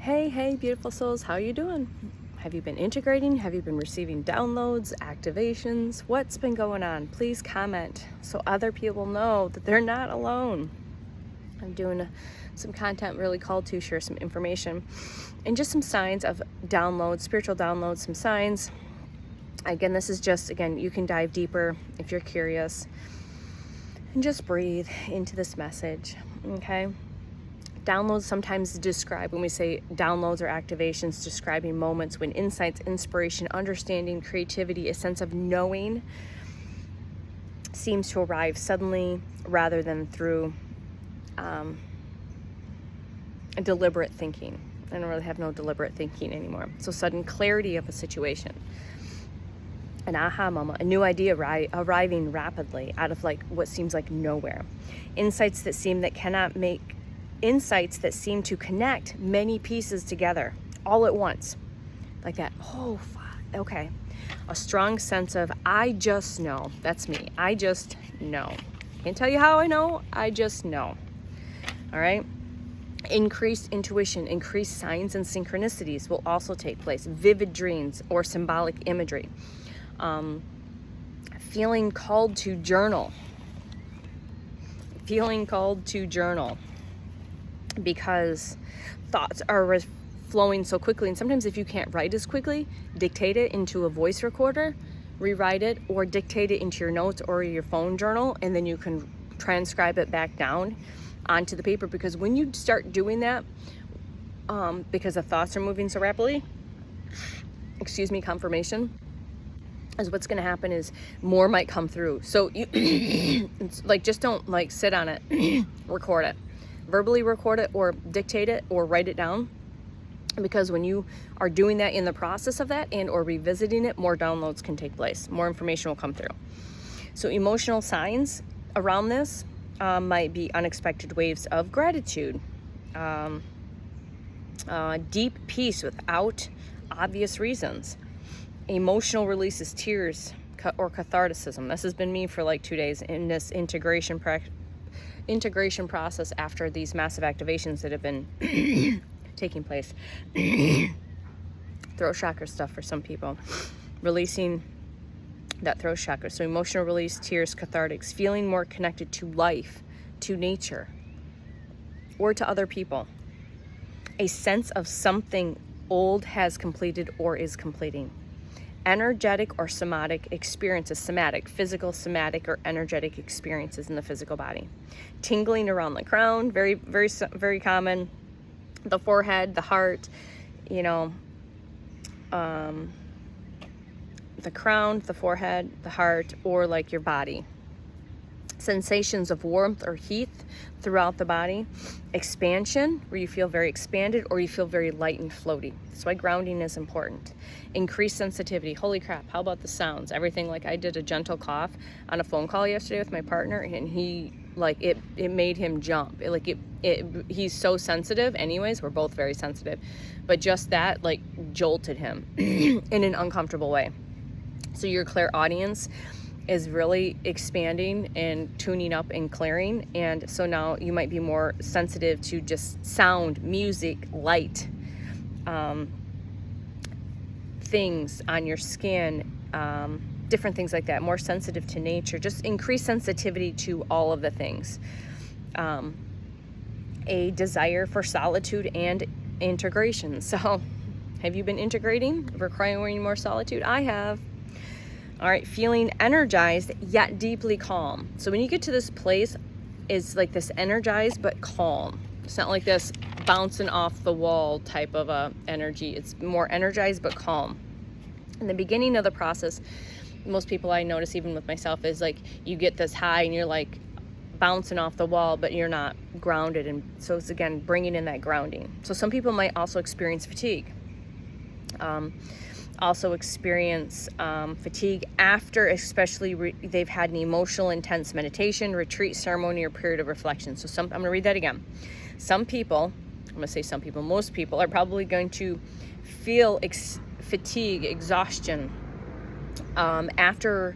Hey, beautiful souls, how you doing? Have you been integrating? Have you been receiving downloads, activations? What's been going on? Please comment so other people know that they're not alone. I'm doing some content really called to share some information and just some signs of downloads, spiritual downloads, some signs. Again, this is just, you can dive deeper if you're curious and just breathe into this message, okay? Downloads sometimes describe, when we say downloads or activations, describing moments when insights, inspiration, understanding, creativity, a sense of knowing seems to arrive suddenly rather than through deliberate thinking. I don't really have no deliberate thinking anymore. So sudden clarity of a situation, an aha moment, a new idea arriving rapidly out of what seems like nowhere. Insights that seem to connect many pieces together all at once. Like that, oh, fuck, okay. A strong sense of, I just know. That's me. I just know. Can't tell you how I know. I just know. All right? Increased intuition, increased signs and synchronicities will also take place. Vivid dreams or symbolic imagery. Feeling called to journal. Because thoughts are flowing so quickly, and sometimes if you can't write as quickly, dictate it into a voice recorder, rewrite it, or dictate it into your notes or your phone journal, and then you can transcribe it back down onto the paper. Because when you start doing that, because the thoughts are moving so rapidly, confirmation is what's going to happen is more might come through. So you just don't sit on it, record it. Verbally record it or dictate it or write it down, because when you are doing that in the process of that and or revisiting it, more downloads can take place, more information will come through. So emotional signs around this might be unexpected waves of gratitude, deep peace without obvious reasons, emotional releases, tears or catharticism. This has been me for 2 days in this integration process after these massive activations that have been taking place. Throat chakra stuff for some people, releasing that throat chakra. So emotional release, tears, cathartics, feeling more connected to life, to nature, or to other people. A sense of something old has completed or is completing. Energetic or somatic experiences, physical, somatic, or energetic experiences in the physical body. Tingling around the crown, very, very, very common. The forehead, the heart, the crown, the forehead, the heart, or your body. Sensations of warmth or heat throughout the body. Expansion, where you feel very expanded or you feel very light and floaty. That's why grounding is important. Increased sensitivity. Holy crap, how about the sounds? Everything. I did a gentle cough on a phone call yesterday with my partner, and he it made him jump. He's so sensitive anyways. We're both very sensitive, but just that jolted him in an uncomfortable way. So your clairaudience is really expanding and tuning up and clearing, and so now you might be more sensitive to just sound, music, light, things on your skin, different things like that, more sensitive to nature, just increased sensitivity to all of the things. A desire for solitude and integration. So have you been integrating, requiring more solitude? I have. All right, feeling energized yet deeply calm. So when you get to this place, it's this energized but calm. It's not like this bouncing off the wall type of energy. It's more energized but calm. In the beginning of the process, most people I notice, even with myself, is you get this high and you're bouncing off the wall, but you're not grounded. And so it's again bringing in that grounding. So some people might also experience fatigue. Also experience fatigue after, especially they've had an emotional, intense meditation, retreat, ceremony, or period of reflection. So I'm going to read that again. Most people are probably going to feel fatigue, exhaustion after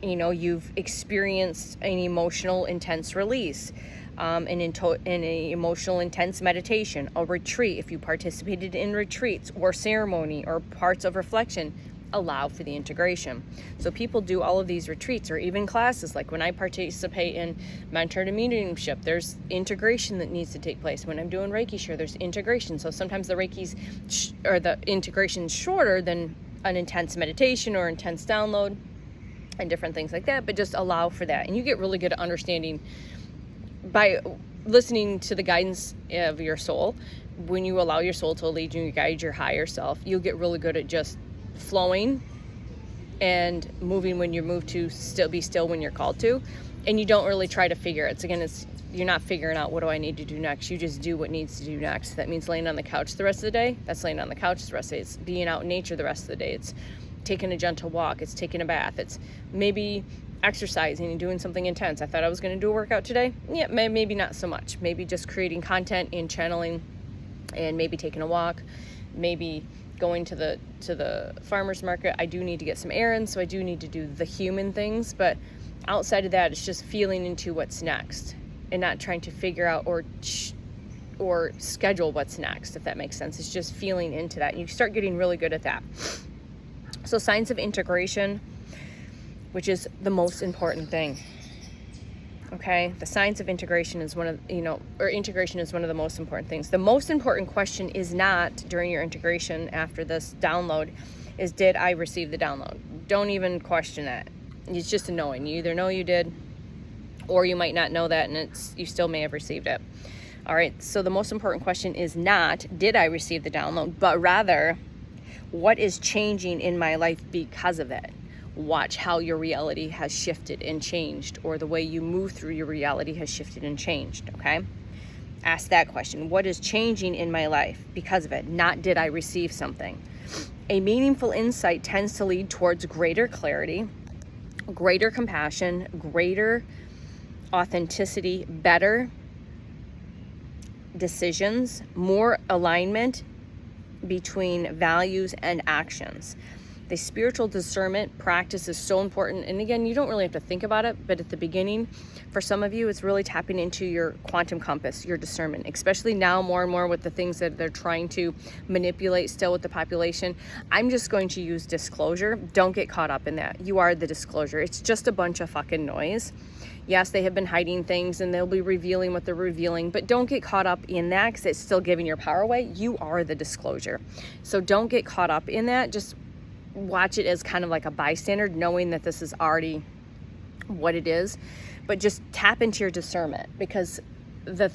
you've experienced an emotional, intense release. in a emotional intense meditation, a retreat, if you participated in retreats or ceremony or parts of reflection, allow for the integration. So people do all of these retreats or even classes. Like when I participate in mentor to mediumship, there's integration that needs to take place. When I'm doing Reiki share, there's integration. So sometimes the Reiki's or the integration's shorter than an intense meditation or intense download and different things like that, but just allow for that. And you get really good at understanding by listening to the guidance of your soul. When you allow your soul to lead you and guide your higher self, you'll get really good at just flowing and moving when you're moved to, be still when you're called to, and you don't really try to figure it. You're not figuring out what do I need to do next. You just do what needs to do next. That means laying on the couch the rest of the day. That's laying on the couch the rest of the day. It's being out in nature the rest of the day. It's taking a gentle walk. It's taking a bath. It's maybe exercising and doing something intense. I thought I was going to do a workout today. Yeah, maybe not so much. Maybe just creating content and channeling, and maybe taking a walk, maybe going to the farmer's market. I do need to get some errands, so I do need to do the human things, but outside of that, it's just feeling into what's next and not trying to figure out or schedule what's next, if that makes sense. It's just feeling into that, and you start getting really good at that. So signs of integration, which is the most important thing. Okay, the signs of integration is integration is one of the most important things. The most important question is not during your integration after this download is, did I receive the download? Don't even question that. It's just a knowing. You either know you did, or you might not know that, and you still may have received it. All right, so the most important question is not, did I receive the download, but rather, what is changing in my life because of it? Watch how your reality has shifted and changed, or the way you move through your reality has shifted and changed, okay? Ask that question. What is changing in my life because of it? Not did I receive something. A meaningful insight tends to lead towards greater clarity, greater compassion, greater authenticity, better decisions, more alignment between values and actions. The spiritual discernment practice is so important. And again, you don't really have to think about it, but at the beginning, for some of you, it's really tapping into your quantum compass, your discernment, especially now more and more with the things that they're trying to manipulate still with the population. I'm just going to use disclosure. Don't get caught up in that. You are the disclosure. It's just a bunch of fucking noise. Yes, they have been hiding things and they'll be revealing what they're revealing, but don't get caught up in that because it's still giving your power away. You are the disclosure. So don't get caught up in that. Just watch it as kind of like a bystander, knowing that this is already what it is, but just tap into your discernment, because the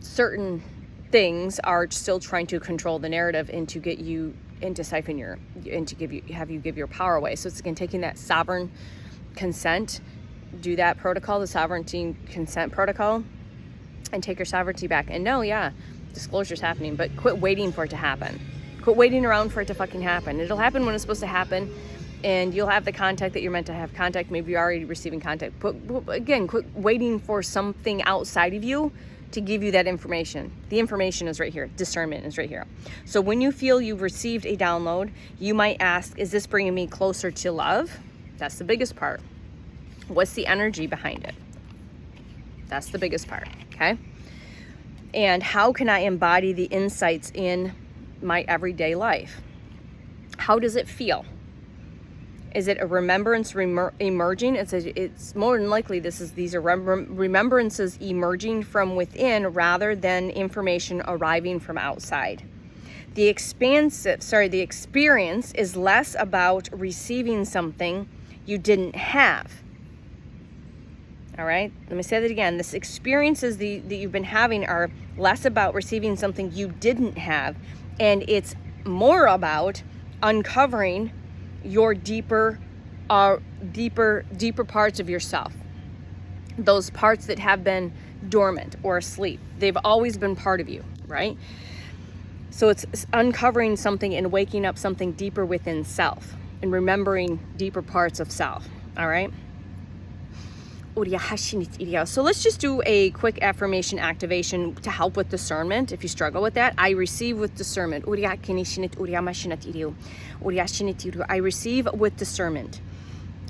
certain things are still trying to control the narrative and to get you into siphon and to have you give your power away. So it's again taking that sovereign consent, do that protocol, the sovereignty consent protocol, and take your sovereignty back. And no, yeah, disclosure's happening, but quit waiting for it to happen. Quit waiting around for it to fucking happen. It'll happen when it's supposed to happen, and you'll have the contact that you're meant to have contact. Maybe you're already receiving contact. But again, quit waiting for something outside of you to give you that information. The information is right here. Discernment is right here. So when you feel you've received a download, you might ask, is this bringing me closer to love? That's the biggest part. What's the energy behind it? That's the biggest part, okay? And how can I embody the insights in my everyday life? How does it feel? Is it a remembrance emerging? It's more than likely these are remembrances emerging from within rather than information arriving from outside. The experience is less about receiving something you didn't have. All right, let me say that again. This experiences that you've been having are less about receiving something you didn't have, and it's more about uncovering your deeper parts of yourself. Those parts that have been dormant or asleep. They've always been part of you, right? So it's uncovering something and waking up something deeper within self and remembering deeper parts of self, all right? So let's just do a quick affirmation activation to help with discernment. If you struggle with that, I receive with discernment. I receive with discernment.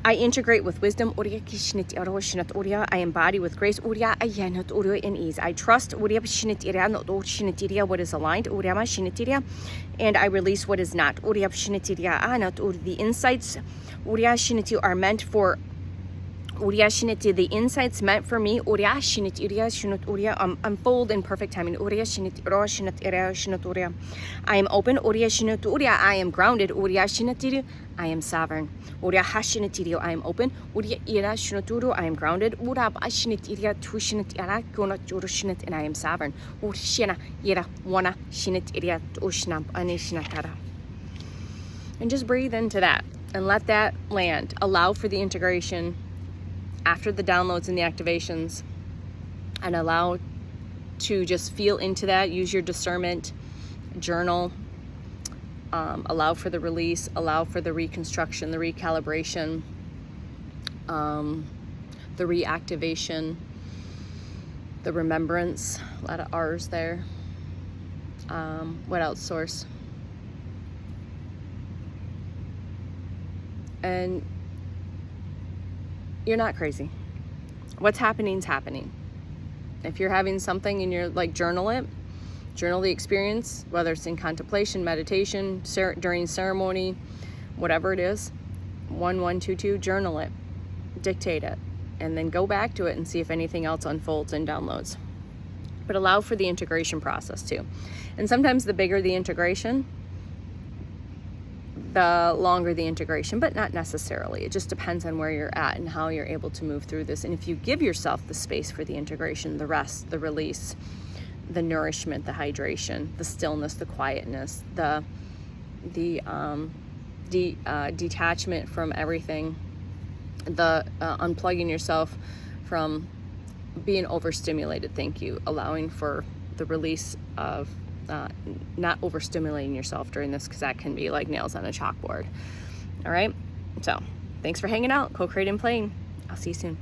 I integrate with wisdom. I embody with grace and ease. I trust what is aligned, and I release what is not. The insights are meant for the insights meant for me unfold in perfect timing. I am open. I am grounded. I am sovereign. I am open. I am grounded. And I am sovereign. And just breathe into that and let that land. Allow for the integration after the downloads and the activations, and allow to just feel into that. Use your discernment, journal, allow for the release, allow for the reconstruction, the recalibration, the reactivation, the remembrance. A lot of R's there. What else, Source? And you're not crazy. What's happening is happening. If you're having something and you're like, journal it, journal the experience, whether it's in contemplation, meditation, during ceremony, whatever it is, 1122, journal it, dictate it, and then go back to it and see if anything else unfolds and downloads. But allow for the integration process too. And sometimes the bigger the integration, the longer the integration, but not necessarily. It just depends on where you're at and how you're able to move through this. And if you give yourself the space for the integration, the rest, the release, the nourishment, the hydration, the stillness, the quietness, the detachment from everything, the unplugging yourself from being overstimulated. Thank you. Allowing for the release of not overstimulating yourself during this, because that can be like nails on a chalkboard. All right. So thanks for hanging out. Co-creating and playing. I'll see you soon.